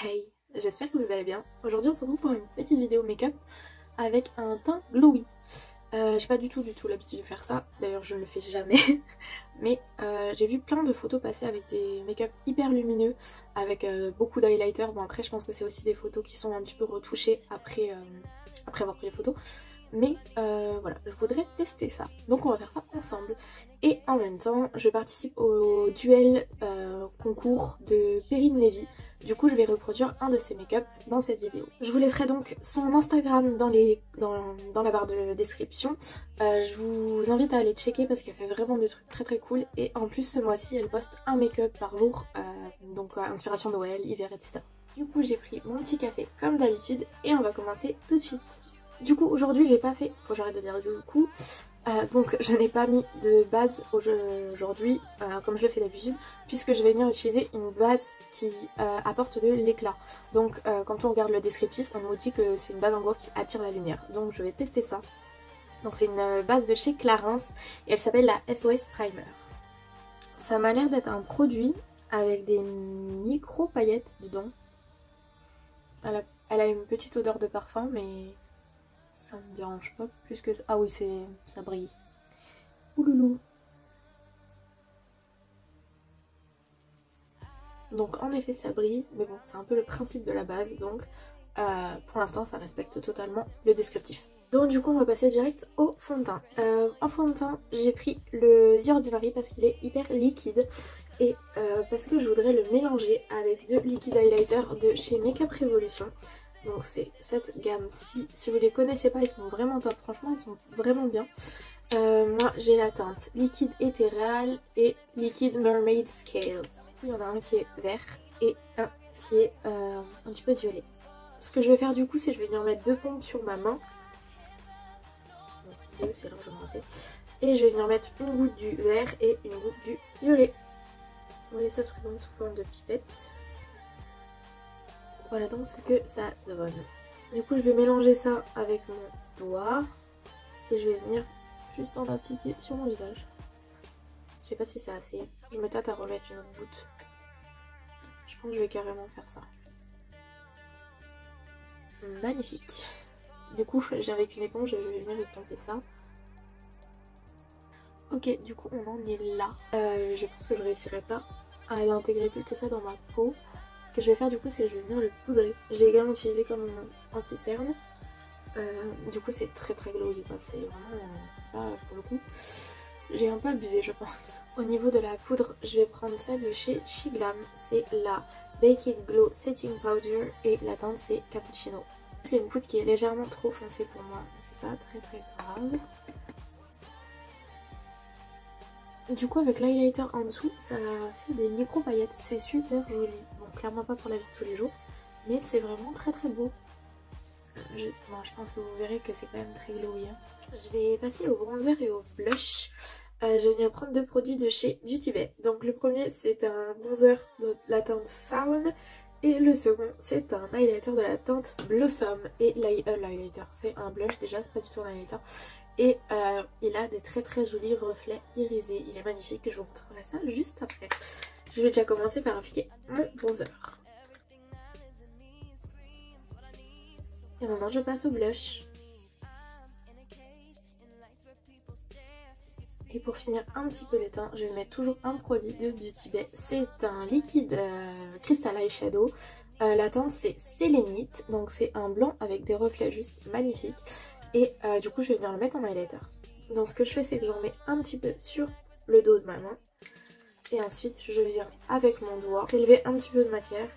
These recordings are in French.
Hey, j'espère que vous allez bien. Aujourd'hui on se retrouve pour une petite vidéo make-up avec un teint glowy. J'ai pas du tout l'habitude de faire ça, d'ailleurs je ne le fais jamais. Mais j'ai vu plein de photos passer avec des make-up hyper lumineux, avec beaucoup d'highlighter. Bon après je pense que c'est aussi des photos qui sont un petit peu retouchées après avoir pris les photos. Mais voilà, je voudrais tester ça. Donc on va faire ça ensemble. Et en même temps, je participe au duel concours de Perrine Levy. Du coup, je vais reproduire un de ses make-up dans cette vidéo. Je vous laisserai donc son Instagram dans la barre de description. Je vous invite à aller checker parce qu'elle fait vraiment des trucs très très cool. Et en plus, ce mois-ci, elle poste un make-up par jour. Donc inspiration Noël, hiver, etc. Du coup, j'ai pris mon petit café comme d'habitude et on va commencer tout de suite. Du coup aujourd'hui j'ai pas fait, faut que j'arrête de dire du coup, donc je n'ai pas mis de base aujourd'hui comme je le fais d'habitude, puisque je vais venir utiliser une base qui apporte de l'éclat. Donc quand on regarde le descriptif on nous dit que c'est une base en gros qui attire la lumière, donc je vais tester ça. Donc c'est une base de chez Clarins et elle s'appelle la SOS Primer. Ça m'a l'air d'être un produit avec des micro paillettes dedans. Elle a une petite odeur de parfum mais ça me dérange pas plus que ça. Ah oui, ça brille. Ouloulou. Donc en effet ça brille, mais bon c'est un peu le principe de la base, donc pour l'instant ça respecte totalement le descriptif. Donc du coup on va passer direct au fond de teint. En fond de teint j'ai pris le The Ordinary parce qu'il est hyper liquide et parce que je voudrais le mélanger avec deux liquid highlighter de chez Makeup Revolution. Donc c'est cette gamme-ci, si vous les connaissez pas ils sont vraiment top, franchement ils sont vraiment bien. Moi j'ai la teinte liquide éthéréal et liquide mermaid scale. Il y en a un qui est vert et un qui est un petit peu violet. Ce que je vais faire du coup c'est je vais venir mettre deux pompes sur ma main. Deux, c'est largement assez. Et je vais venir mettre une goutte du vert et une goutte du violet. On va laisser ça se présenter sous forme de pipette. Voilà donc ce que ça donne. Du coup je vais mélanger ça avec mon doigt et je vais venir juste en appliquer sur mon visage. Je sais pas si c'est assez. Je me tâte à remettre une goutte. Je pense que je vais carrément faire ça. Magnifique. Du coup j'ai avec une éponge et je vais venir estomper ça. Ok, du coup on en est là. Je pense que je réussirai pas à l'intégrer plus que ça dans ma peau. Ce que je vais faire du coup c'est que je vais venir le poudrer. Je l'ai également utilisé comme anti-cerne. Du coup c'est très très glowy quoi. C'est vraiment pas pour le coup. J'ai un peu abusé je pense. Au niveau de la poudre je vais prendre celle de chez Shiglam. C'est la Baked Glow Setting Powder et la teinte c'est Cappuccino. C'est une poudre qui est légèrement trop foncée pour moi. C'est pas très très grave. Du coup avec l'highlighter en dessous ça fait des micro paillettes, c'est super joli. Bon clairement pas pour la vie de tous les jours mais c'est vraiment très très beau. Bon, je pense que vous verrez que c'est quand même très glowy. Je vais passer au bronzer et au blush. Je vais venir prendre deux produits de chez Beauty Bay. Donc le premier c'est un bronzer de la teinte Fawn et le second c'est un highlighter de la teinte Blossom. Et l'highlighter c'est un blush déjà, c'est pas du tout un highlighter. Et il a des très très jolis reflets irisés. Il est magnifique, je vous montrerai ça juste après. Je vais déjà commencer par appliquer mon bronzer. Et maintenant je passe au blush. Et pour finir un petit peu le teint, je vais mettre toujours un produit de Beauty Bay. C'est un liquide Crystal Eyeshadow. La teinte c'est Sélénite, donc c'est un blanc avec des reflets juste magnifiques. Et du coup je vais venir le mettre en highlighter. Donc ce que je fais c'est que j'en mets un petit peu sur le dos de ma main. Et ensuite je viens avec mon doigt prélever un petit peu de matière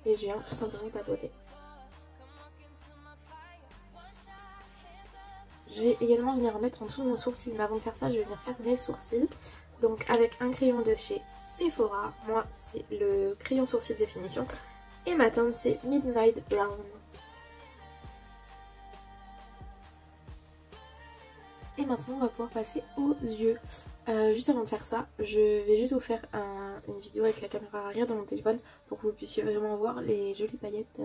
et je viens tout simplement tapoter. Je vais également venir en mettre en dessous de mon sourcil. Mais avant de faire ça je vais venir faire mes sourcils. Donc avec un crayon de chez Sephora. Moi c'est le crayon sourcil définition. Et ma teinte c'est Midnight Brown. Et maintenant on va pouvoir passer aux yeux. Juste avant de faire ça, je vais juste vous faire une vidéo avec la caméra arrière de mon téléphone pour que vous puissiez vraiment voir les jolies paillettes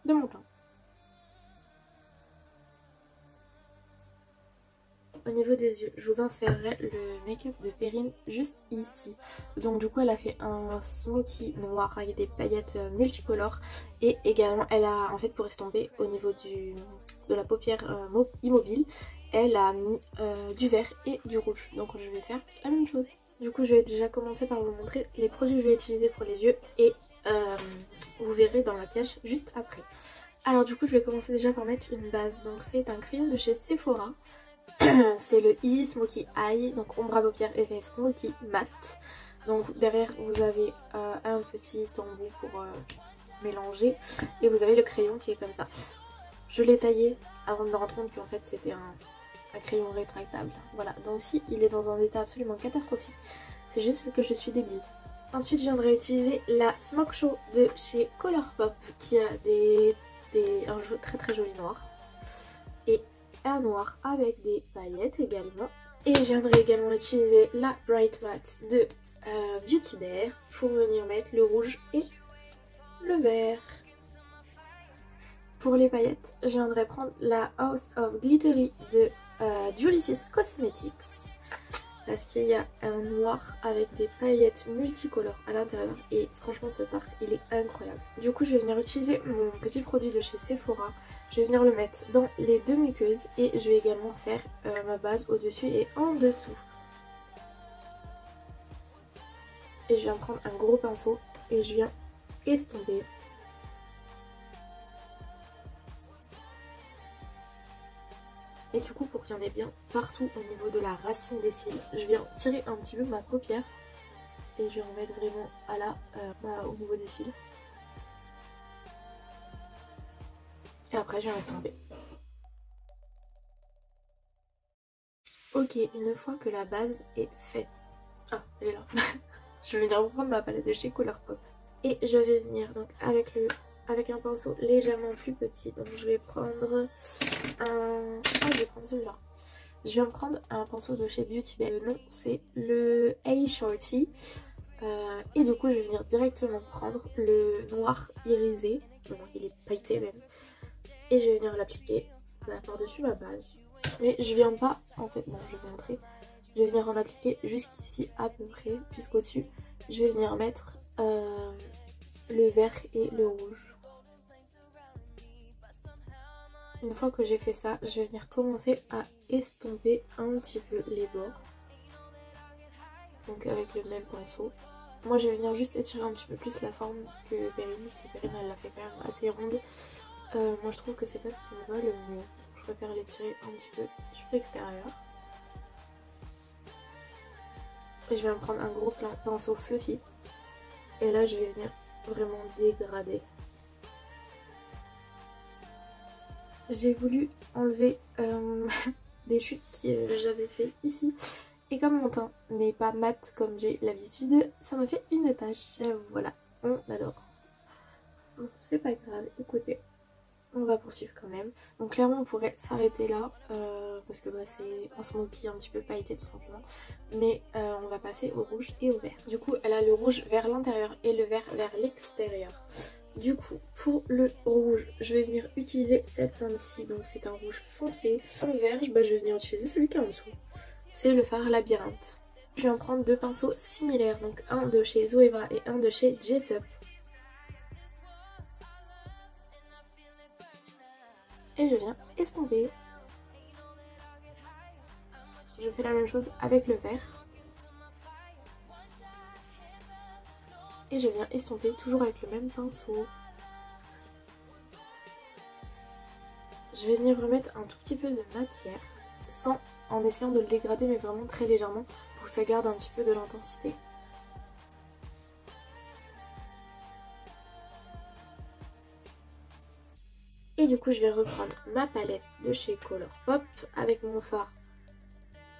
de mon teint. au niveau des yeux, je vous insérerai le make-up de Perrine juste ici. Donc du coup elle a fait un smoky noir avec des paillettes multicolores. Et également elle a en fait pour estomper au niveau de la paupière immobile, elle a mis du vert et du rouge. Donc je vais faire la même chose. Du coup je vais déjà commencer par vous montrer les produits que je vais utiliser pour les yeux. Et vous verrez dans le maquillage juste après. Alors du coup je vais commencer déjà par mettre une base. Donc c'est un crayon de chez Sephora. C'est le Easy Smoky Eye, donc ombre à paupières effet Smoky Matte. Donc derrière vous avez un petit embout pour mélanger. Et vous avez le crayon qui est comme ça. Je l'ai taillé avant de me rendre compte qu'en fait c'était un crayon rétractable. Voilà, donc si il est dans un état absolument catastrophique, c'est juste parce que je suis débile. Ensuite je viendrai utiliser la Smoke Show de chez Colourpop qui a un jeu très joli noir. Et un noir avec des paillettes également. Et je viendrai également utiliser la Bright Matte de Beauty Bear pour venir mettre le rouge et le vert. Pour les paillettes, je viendrai prendre la House of Glittery de Julicious Cosmetics. Parce qu'il y a un noir avec des paillettes multicolores à l'intérieur. Et franchement ce fard il est incroyable. Du coup je vais venir utiliser mon petit produit de chez Sephora. Je vais venir le mettre dans les deux muqueuses. Et je vais également faire ma base au-dessus et en dessous. Et je viens prendre un gros pinceau et je viens estomper. Et du coup pour qu'il y en ait bien partout au niveau de la racine des cils, je viens tirer un petit peu ma paupière. Et je vais en mettre vraiment au niveau des cils. Et après je viens estomper. Ok, une fois que la base est faite. Ah, elle est là. Je vais venir reprendre ma palette de chez Colourpop. Et je vais venir donc avec un pinceau légèrement plus petit. Donc je vais prendre je vais prendre celui-là. Je viens prendre un pinceau de chez Beauty Bear. Le nom c'est le A Shorty. Et du coup je vais venir directement prendre le noir irisé. Bon, il est pailleté même. Et je vais venir l'appliquer par-dessus ma base. Mais je viens pas, en fait, non je vais vous montrer. Je vais venir en appliquer jusqu'ici à peu près, jusqu'au-dessus. Je vais venir mettre le vert et le rouge. Une fois que j'ai fait ça, je vais venir commencer à estomper un petit peu les bords. Donc avec le même pinceau. Moi je vais venir juste étirer un petit peu plus la forme que Perrine, parce que Perrine elle l'a fait quand même assez ronde. Moi je trouve que c'est pas ce qui me va le mieux. Je préfère l'étirer un petit peu sur l'extérieur. Et je vais me prendre un gros pinceau fluffy. Et là je vais venir vraiment dégrader. J'ai voulu enlever des chutes que j'avais fait ici. Et comme mon teint n'est pas mat comme j'ai l'habitude, ça m'a fait une tache. Voilà, on adore. Bon, c'est pas grave, écoutez. On va poursuivre quand même. Donc clairement on pourrait s'arrêter là parce que c'est un smoky un petit peu pailleté tout simplement. Mais on va passer au rouge et au vert. Du coup elle a le rouge vers l'intérieur et le vert vers l'extérieur. Du coup pour le rouge je vais venir utiliser cette teinte-ci. Donc c'est un rouge foncé. Pour le vert je vais venir utiliser celui qui est en dessous. C'est le fard Labyrinthe. Je vais en prendre deux pinceaux similaires. Donc un de chez Zoeva et un de chez Jessup. Et je viens estomper. Je fais la même chose avec le vert. Et je viens estomper toujours avec le même pinceau. Je vais venir remettre un tout petit peu de matière, en essayant de le dégrader mais vraiment très légèrement pour que ça garde un petit peu de l'intensité. Et du coup je vais reprendre ma palette de chez Colourpop avec mon fard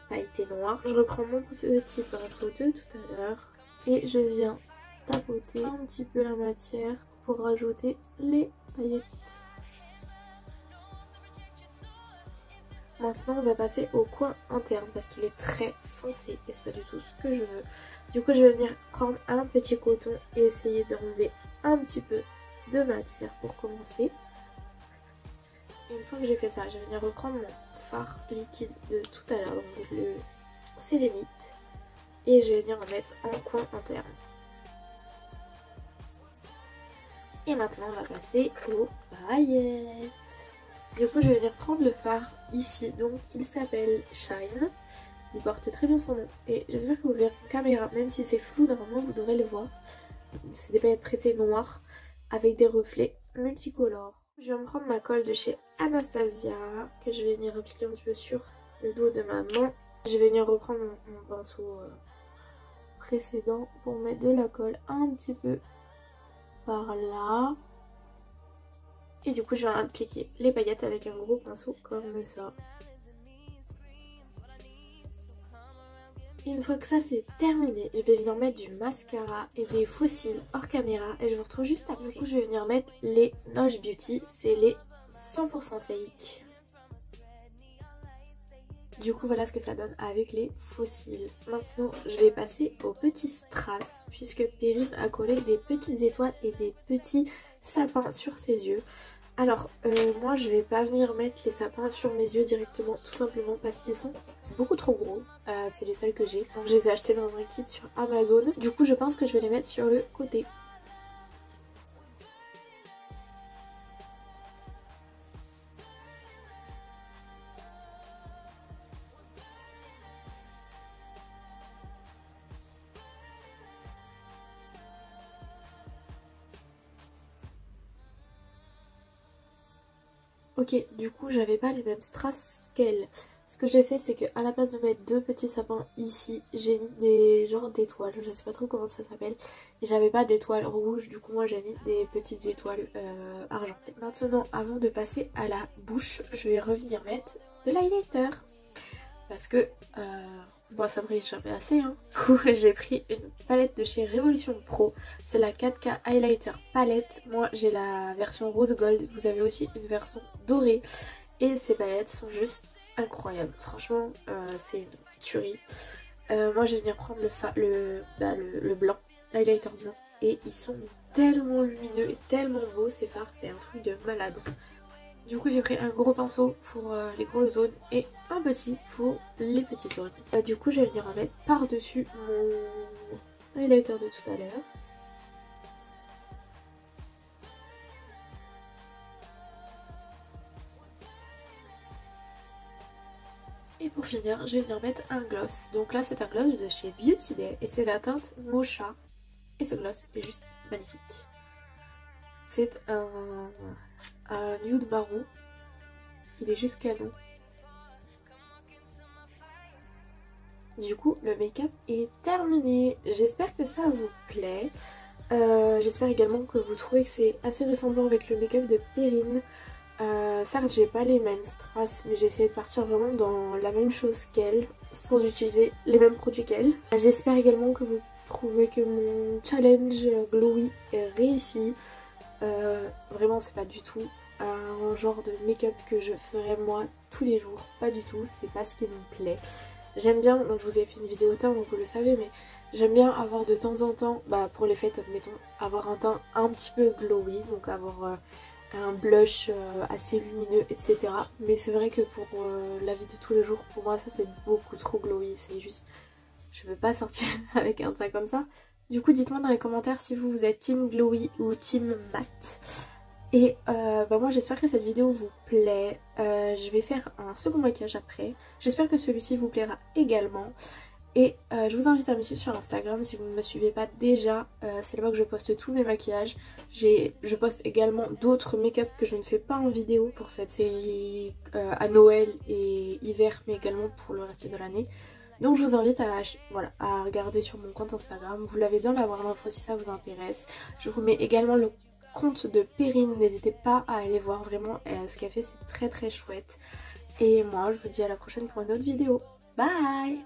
pailleté noir. Je reprends mon petit pinceau de tout à l'heure et je viens tapoter un petit peu la matière pour rajouter les paillettes. Maintenant on va passer au coin interne parce qu'il est très foncé et c'est pas du tout ce que je veux. Du coup je vais venir prendre un petit coton et essayer d'enlever un petit peu de matière pour commencer. Et une fois que j'ai fait ça, je vais venir reprendre mon fard liquide de tout à l'heure, donc le sélénite. Et je vais venir en mettre en coin interne. Et maintenant on va passer aux paillettes. Du coup je vais venir prendre le fard ici, donc il s'appelle Shine. Il porte très bien son nom et j'espère que vous verrez en caméra, même si c'est flou, normalement vous devrez le voir. C'est des paillettes pressées noires avec des reflets multicolores. Je vais me prendre ma colle de chez Anastasia que je vais venir appliquer un petit peu sur le dos de ma main. Je vais venir reprendre mon pinceau précédent pour mettre de la colle un petit peu par là. Et du coup je vais appliquer les paillettes avec un gros pinceau comme ça. Une fois que ça c'est terminé, je vais venir mettre du mascara et des faux cils hors caméra et je vous retrouve juste après. Du coup je vais venir mettre les Nosh Beauty, c'est les 100% fake. Du coup voilà ce que ça donne avec les faux cils. Maintenant je vais passer aux petits strass puisque Perrine a collé des petites étoiles et des petits sapins sur ses yeux. Alors moi je vais pas venir mettre les sapins sur mes yeux directement, tout simplement parce qu'ils sont beaucoup trop gros. C'est les seuls que j'ai, donc je les ai achetés dans un kit sur Amazon. Du coup je pense que je vais les mettre sur le côté. Ok, du coup j'avais pas les mêmes strass qu'elle. Ce que j'ai fait c'est que à la place de mettre deux petits sapins ici, j'ai mis des genres d'étoiles, je sais pas trop comment ça s'appelle. Et j'avais pas d'étoiles rouges, du coup moi j'ai mis des petites étoiles argentées. Maintenant avant de passer à la bouche, je vais revenir mettre de l'highlighter. Parce que bon ça brille jamais assez hein. Du coup j'ai pris une palette de chez Révolution Pro. C'est la 4K Highlighter palette. Moi j'ai la version rose gold. Vous avez aussi une version dorée. Et ces palettes sont juste incroyables. Franchement c'est une tuerie. Moi je vais venir prendre le blanc. L'highlighter blanc. Et ils sont tellement lumineux et tellement beaux ces fards. C'est un truc de malade. Du coup j'ai pris un gros pinceau pour les grosses zones et un petit pour les petites zones. Du coup je vais venir en mettre par dessus mon highlighter de tout à l'heure. Et pour finir je vais venir mettre un gloss. Donc là c'est un gloss de chez Beauty Bay et c'est la teinte Mocha. Et ce gloss est juste magnifique. C'est un nude marron. Il est juste canon. Du coup le make-up est terminé. J'espère que ça vous plaît. J'espère également que vous trouvez que c'est assez ressemblant avec le make-up de Perrine. Certes j'ai pas les mêmes strass mais j'ai essayé de partir vraiment dans la même chose qu'elle sans utiliser les mêmes produits qu'elle. J'espère également que vous trouvez que mon challenge glowy est réussi. Vraiment c'est pas du tout un genre de make-up que je ferais moi tous les jours, pas du tout, c'est pas ce qui me plaît. J'aime bien, donc je vous ai fait une vidéo teint donc vous le savez, mais j'aime bien avoir de temps en temps, pour les fêtes admettons, avoir un teint un petit peu glowy, donc avoir un blush assez lumineux etc. Mais c'est vrai que pour la vie de tous les jours, pour moi ça c'est beaucoup trop glowy, c'est juste, je veux pas sortir avec un teint comme ça. Du coup dites-moi dans les commentaires si vous êtes team glowy ou team matte. Et moi j'espère que cette vidéo vous plaît. Je vais faire un second maquillage après. J'espère que celui-ci vous plaira également. Et je vous invite à me suivre sur Instagram si vous ne me suivez pas déjà. C'est là-bas que je poste tous mes maquillages. Je poste également d'autres make-up que je ne fais pas en vidéo pour cette série à Noël et hiver, mais également pour le reste de l'année. Donc je vous invite à regarder sur mon compte Instagram. Vous l'avez dans la barre d'infos si ça vous intéresse. Je vous mets également le compte de Perrine. N'hésitez pas à aller voir vraiment ce qu'elle fait. C'est très très chouette. Et moi je vous dis à la prochaine pour une autre vidéo. Bye!